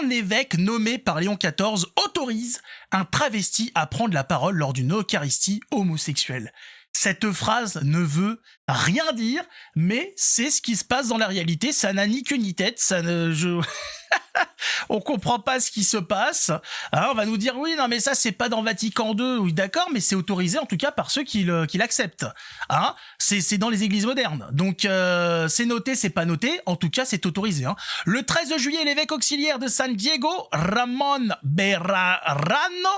un évêque nommé par Léon XIV autorise un travesti à prendre la parole lors d'une eucharistie homosexuelle. Cette phrase ne veut rien dire, mais c'est ce qui se passe dans la réalité, ça n'a ni queue ni tête, ça ne... On comprend pas ce qui se passe. Hein, on va nous dire oui, non mais ça c'est pas dans Vatican II, oui d'accord, mais c'est autorisé en tout cas par ceux qui l'acceptent. Hein, c'est dans les églises modernes. Donc c'est noté, c'est pas noté, en tout cas c'est autorisé. Hein. Le 13 juillet, l'évêque auxiliaire de San Diego, Ramon Bejarano,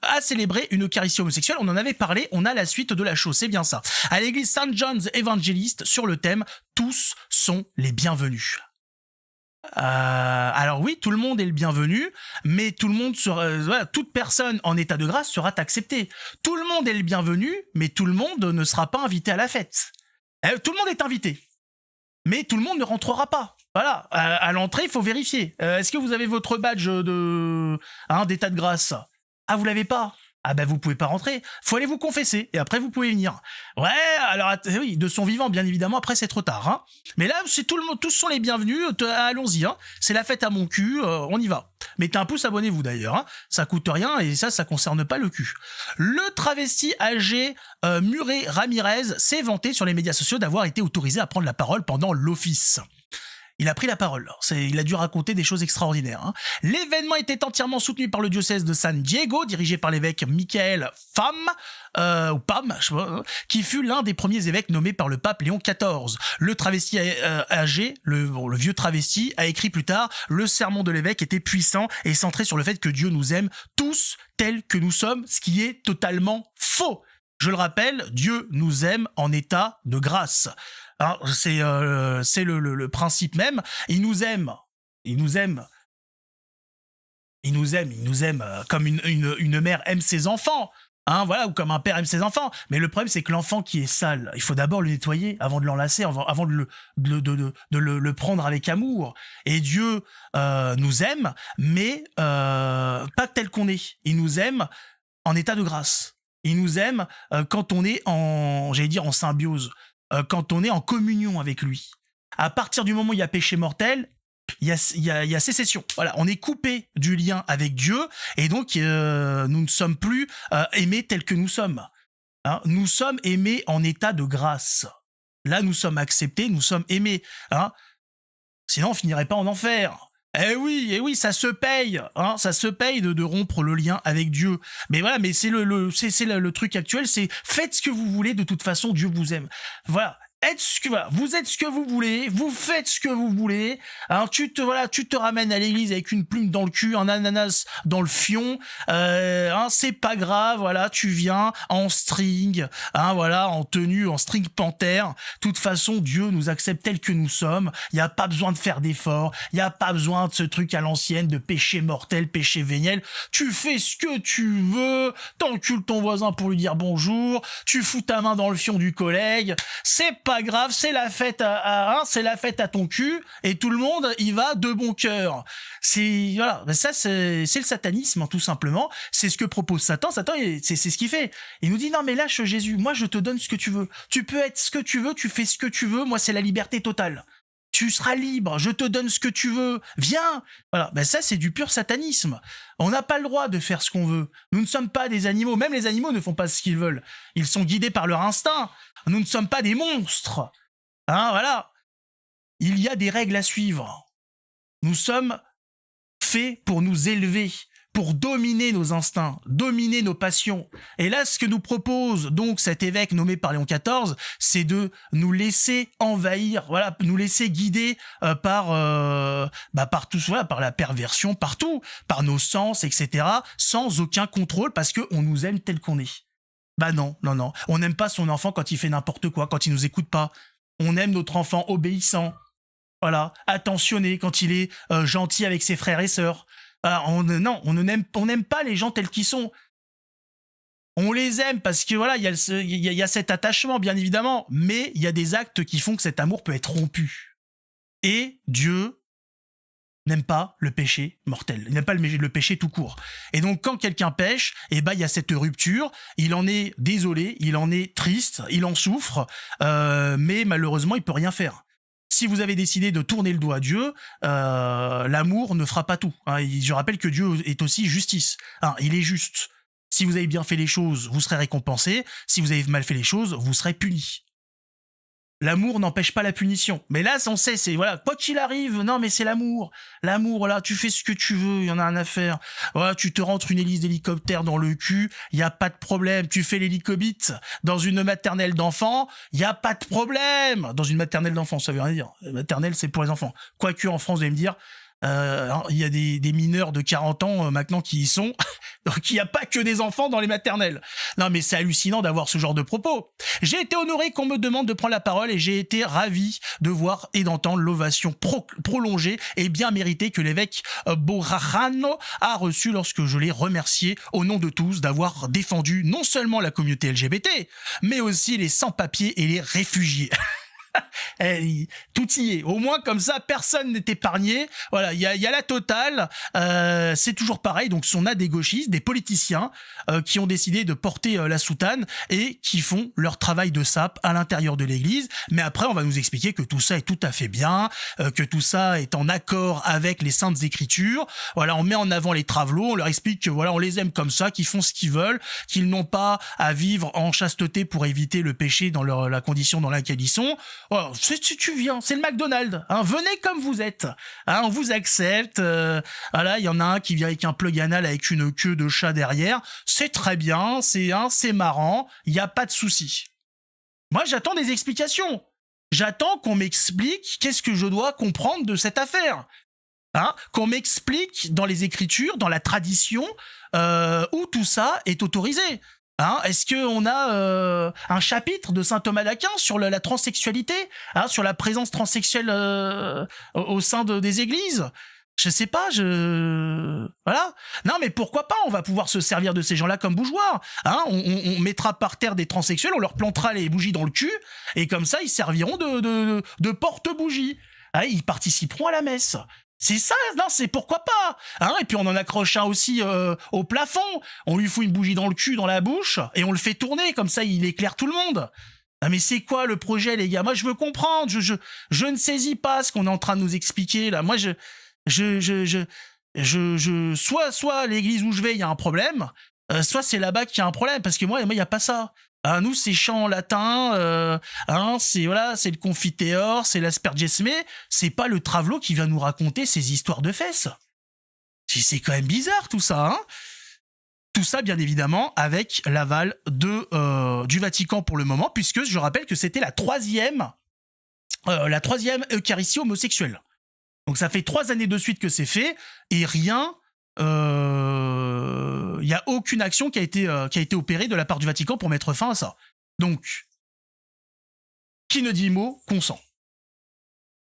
a célébré une eucharistie homosexuelle. On en avait parlé, on a la suite de la chose, c'est bien ça. À l'église Saint John's Evangelist sur le thème « Tous sont les bienvenus ». Alors oui, tout le monde est le bienvenu, mais tout le monde sera, toute personne en état de grâce sera acceptée. Tout le monde est le bienvenu, mais tout le monde ne sera pas invité à la fête. Tout le monde est invité, mais tout le monde ne rentrera pas. Voilà, à l'entrée, il faut vérifier. Est-ce que vous avez votre badge d'état de grâce? Ah, vous l'avez pas? Ah ben vous pouvez pas rentrer, faut aller vous confesser, et après vous pouvez venir. Ouais, alors oui, de son vivant bien évidemment, après c'est trop tard. Hein. Mais là, c'est tout le monde, tous sont les bienvenus, allons-y, hein. C'est la fête à mon cul, on y va. Mettez un pouce, abonnez-vous d'ailleurs, hein. Ça coûte rien, et ça concerne pas le cul. Le travesti âgé Murray Ramirez s'est vanté sur les médias sociaux d'avoir été autorisé à prendre la parole pendant l'office. Il a pris la parole, il a dû raconter des choses extraordinaires. Hein. L'événement était entièrement soutenu par le diocèse de San Diego, dirigé par l'évêque Michael Pham, ou Pam, je sais pas, qui fut l'un des premiers évêques nommés par le pape Léon XIV. Le travesti âgé, le vieux travesti, a écrit plus tard « Le sermon de l'évêque était puissant et centré sur le fait que Dieu nous aime tous tels que nous sommes, ce qui est totalement faux. Je le rappelle, Dieu nous aime en état de grâce. » Hein, c'est le principe même. Il nous aime comme une mère aime ses enfants. Hein, voilà, ou comme un père aime ses enfants. Mais le problème, c'est que l'enfant qui est sale, il faut d'abord le nettoyer avant de l'enlacer, avant de le prendre avec amour. Et Dieu nous aime, mais pas tel qu'on est. Il nous aime en état de grâce. Il nous aime quand on est en symbiose. Quand on est en communion avec lui. À partir du moment où il y a péché mortel, il y a sécession. Voilà, on est coupé du lien avec Dieu, et donc nous ne sommes plus aimés tels que nous sommes. Hein, nous sommes aimés en état de grâce. Là, nous sommes acceptés, nous sommes aimés. Hein. Sinon, on finirait pas en enfer. Eh oui, ça se paye, hein, ça se paye de rompre le lien avec Dieu. Mais voilà, mais c'est le truc actuel, c'est faites ce que vous voulez, de toute façon, Dieu vous aime. Voilà. Vous êtes ce que vous voulez, vous faites ce que vous voulez. Alors tu te ramènes à l'église avec une plume dans le cul, un ananas dans le fion. Hein, c'est pas grave, voilà, tu viens en string, hein, voilà, en tenue, en string panthère. De toute façon, Dieu nous accepte tels que nous sommes. Il y a pas besoin de faire d'efforts. Il y a pas besoin de ce truc à l'ancienne de péché mortel, péché véniel. Tu fais ce que tu veux. T'encules ton voisin pour lui dire bonjour. Tu fous ta main dans le fion du collègue. C'est pas grave, c'est la fête c'est la fête à ton cul, et tout le monde y va de bon cœur. C'est voilà, ça c'est le satanisme, tout simplement. C'est ce que propose Satan. Satan, c'est ce qu'il fait. Il nous dit non mais lâche Jésus, moi je te donne ce que tu veux. Tu peux être ce que tu veux, tu fais ce que tu veux. Moi c'est la liberté totale. Tu seras libre, je te donne ce que tu veux, viens. Voilà, ça c'est du pur satanisme. On n'a pas le droit de faire ce qu'on veut. Nous ne sommes pas des animaux, même les animaux ne font pas ce qu'ils veulent. Ils sont guidés par leur instinct. Nous ne sommes pas des monstres. Hein, voilà. Il y a des règles à suivre. Nous sommes faits pour nous élever, pour dominer nos instincts, dominer nos passions. Et là, ce que nous propose donc cet évêque nommé par Léon XIV, c'est de nous laisser envahir, voilà, nous laisser guider par tout, voilà, par la perversion, partout, par nos sens, etc., sans aucun contrôle, parce qu'on nous aime tel qu'on est. Non. On n'aime pas son enfant quand il fait n'importe quoi, quand il nous écoute pas. On aime notre enfant obéissant, voilà, attentionné, quand il est gentil avec ses frères et sœurs. On n'aime pas les gens tels qu'ils sont. On les aime parce que voilà, il y a cet attachement, bien évidemment, mais il y a des actes qui font que cet amour peut être rompu. Et Dieu n'aime pas le péché mortel, il n'aime pas le péché tout court. Et donc quand quelqu'un pêche, il y a cette rupture, il en est désolé, il en est triste, il en souffre, mais malheureusement il peut rien faire. si vous avez décidé de tourner le dos à Dieu, l'amour ne fera pas tout. Hein. Je rappelle que Dieu est aussi justice. Hein, il est juste. Si vous avez bien fait les choses, vous serez récompensé. Si vous avez mal fait les choses, vous serez puni. L'amour n'empêche pas la punition. Mais là, on sait, c'est voilà, quoi qu'il arrive, non mais c'est l'amour. L'amour, là, tu fais ce que tu veux, il y en a rien à faire. Voilà, tu te rentres une hélice d'hélicoptère dans le cul, il y a pas de problème. Tu fais l'hélicobite dans une maternelle d'enfants, il y a pas de problème. Dans une maternelle d'enfants, ça veut rien dire. Maternelle, c'est pour les enfants. Quoique en France, vous allez me dire, il y a des mineurs de 40 ans maintenant qui y sont, donc il n'y a pas que des enfants dans les maternelles. Non mais c'est hallucinant d'avoir ce genre de propos. J'ai été honoré qu'on me demande de prendre la parole et j'ai été ravi de voir et d'entendre l'ovation prolongée et bien méritée que l'évêque Borrajano a reçue lorsque je l'ai remercié au nom de tous d'avoir défendu non seulement la communauté LGBT, mais aussi les sans-papiers et les réfugiés. Tout y est. Au moins, comme ça, personne n'est épargné. Voilà, il y a la totale. C'est toujours pareil. Donc, on a des gauchistes, des politiciens qui ont décidé de porter la soutane et qui font leur travail de sape à l'intérieur de l'église. Mais après, on va nous expliquer que tout ça est tout à fait bien, que tout ça est en accord avec les saintes écritures. Voilà, on met en avant les travelots, on leur explique que voilà, on les aime comme ça, qu'ils font ce qu'ils veulent, qu'ils n'ont pas à vivre en chasteté pour éviter le péché dans la condition dans laquelle ils sont. Voilà, tu viens, c'est le McDonald's, hein, venez comme vous êtes, hein, on vous accepte, voilà, il y en a un qui vient avec un plug anal avec une queue de chat derrière, c'est très bien, c'est marrant, il n'y a pas de souci. Moi j'attends des explications, j'attends qu'on m'explique qu'est-ce que je dois comprendre de cette affaire, hein, qu'on m'explique dans les écritures, dans la tradition, où tout ça est autorisé. Hein, est-ce qu'on a un chapitre de saint Thomas d'Aquin sur la transsexualité, hein, sur la présence transsexuelle au sein des églises? Je sais pas, voilà. Non, mais pourquoi pas? On va pouvoir se servir de ces gens-là comme bougeoirs. Hein, on mettra par terre des transsexuels, on leur plantera les bougies dans le cul, et comme ça, ils serviront de porte-bougies. Hein, ils participeront à la messe. C'est ça, non, c'est pourquoi pas, hein. Et puis on en accroche un aussi au plafond, on lui fout une bougie dans le cul, dans la bouche, et on le fait tourner, comme ça il éclaire tout le monde. Ah mais c'est quoi le projet, les gars? Moi je veux comprendre, je ne saisis pas ce qu'on est en train de nous expliquer là. Moi soit l'église où je vais il y a un problème, soit c'est là-bas qu'il y a un problème, parce que moi il y a pas ça. Ah, nous, c'est chant en latin, hein, c'est voilà, c'est le confiteor, c'est l'aspergesme, c'est pas le travelot qui vient nous raconter ces histoires de fesses. C'est quand même bizarre tout ça, hein. Tout ça, bien évidemment, avec l'aval du Vatican pour le moment, puisque je rappelle que c'était la troisième Eucharistie homosexuelle. Donc ça fait 3 années de suite que c'est fait, et rien... il n'y a aucune action qui a été opérée de la part du Vatican pour mettre fin à ça. Donc, qui ne dit mot, consent.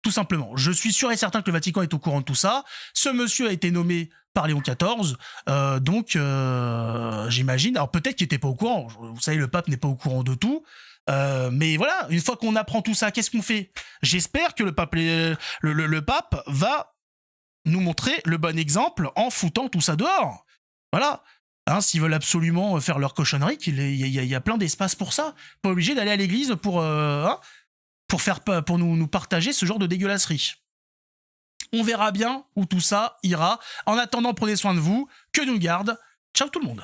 Tout simplement. Je suis sûr et certain que le Vatican est au courant de tout ça. Ce monsieur a été nommé par Léon XIV, donc j'imagine, alors peut-être qu'il n'était pas au courant, vous savez, le pape n'est pas au courant de tout, mais voilà, une fois qu'on apprend tout ça, qu'est-ce qu'on fait? J'espère que le pape va nous montrer le bon exemple en foutant tout ça dehors. Voilà. Hein, s'ils veulent absolument faire leur cochonnerie, il y a plein d'espace pour ça. Pas obligé d'aller à l'église pour nous partager ce genre de dégueulasserie. On verra bien où tout ça ira. En attendant, prenez soin de vous. Que Dieu nous garde. Ciao tout le monde.